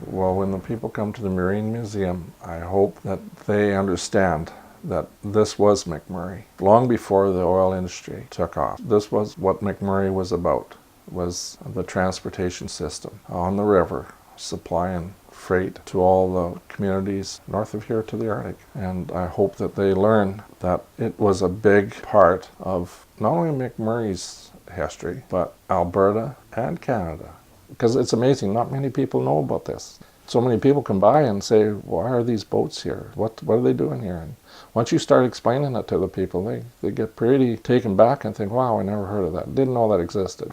Well, when the people come to the Marine Museum, I hope that they understand that this was McMurray. Long before the oil industry took off, this was what McMurray was about, was the transportation system on the river, supplying freight to all the communities north of here to the Arctic. And I hope that they learn that it was a big part of not only McMurray's history, but Alberta and Canada. Because it's amazing, not many people know about this. So many people come by and say, why are these boats here? What are they doing here? And once you start explaining it to the people, they get pretty taken back and think, wow, I never heard of that. Didn't know that existed.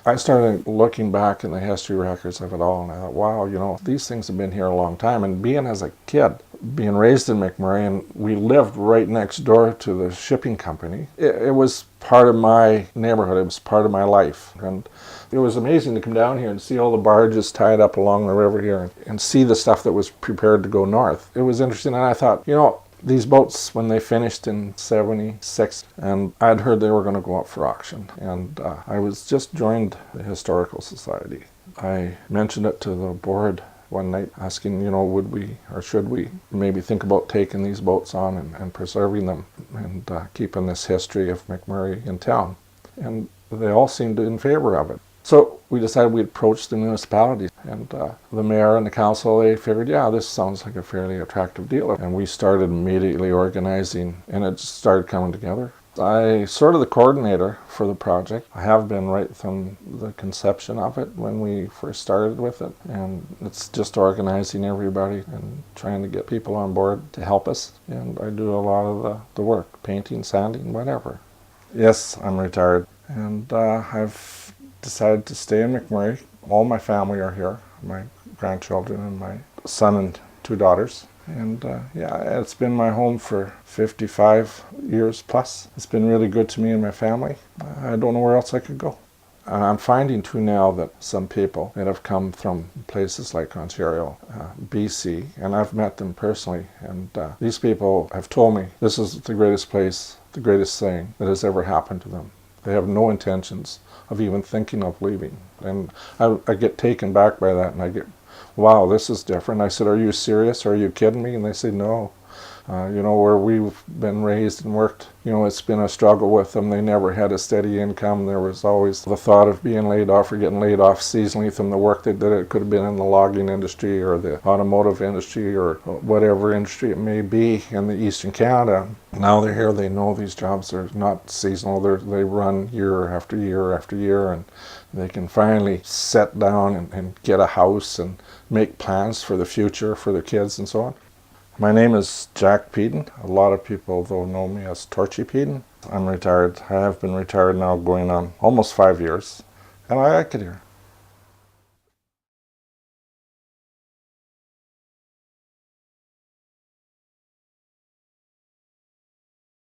I started looking back in the history records of it all, and I thought, wow, you know, these things have been here a long time. And being as a kid, being raised in McMurray, and we lived right next door to the shipping company, it was part of my neighborhood. It was part of my life. And it was amazing to come down here and see all the barges tied up along the river here and see the stuff that was prepared to go north. It was interesting, and I thought, you know, these boats, when they finished in '76, and I'd heard they were going to go up for auction, and I was just joined the Historical Society. I mentioned it to the board one night, asking, you know, would we or should we maybe think about taking these boats on and preserving them and keeping this history of McMurray in town. And they all seemed in favor of it. So we decided we'd approach the municipality, and the mayor and the council, they figured, yeah, this sounds like a fairly attractive deal. And we started immediately organizing, and it just started coming together. I'm sort of the coordinator for the project. I have been right from the conception of it when we first started with it. And it's just organizing everybody and trying to get people on board to help us. And I do a lot of the work, painting, sanding, whatever. Yes, I'm retired. And I've decided to stay in McMurray. All my family are here, my grandchildren and my son and 2 daughters. And yeah, it's been my home for 55 years plus. It's been really good to me and my family. I don't know where else I could go. I'm finding too now that some people that have come from places like Ontario, BC, and I've met them personally, and these people have told me this is the greatest place, the greatest thing that has ever happened to them. They have no intentions of even thinking of leaving. And I get taken back by that, and I get, wow, this is different. I said, are you serious? Are you kidding me? And they say, no. You know, where we've been raised and worked, you know, it's been a struggle with them. They never had a steady income. There was always the thought of being laid off or getting laid off seasonally from the work they did. It could have been in the logging industry or the automotive industry or whatever industry it may be in the Eastern Canada. Now they're here, they know these jobs are not seasonal. They run year after year after year, and they can finally sit down and get a house and make plans for the future for their kids and so on. My name is Jack Peden. A lot of people, though, know me as Torchy Peden. I'm retired. I have been retired now going on almost 5 years, and I like it here.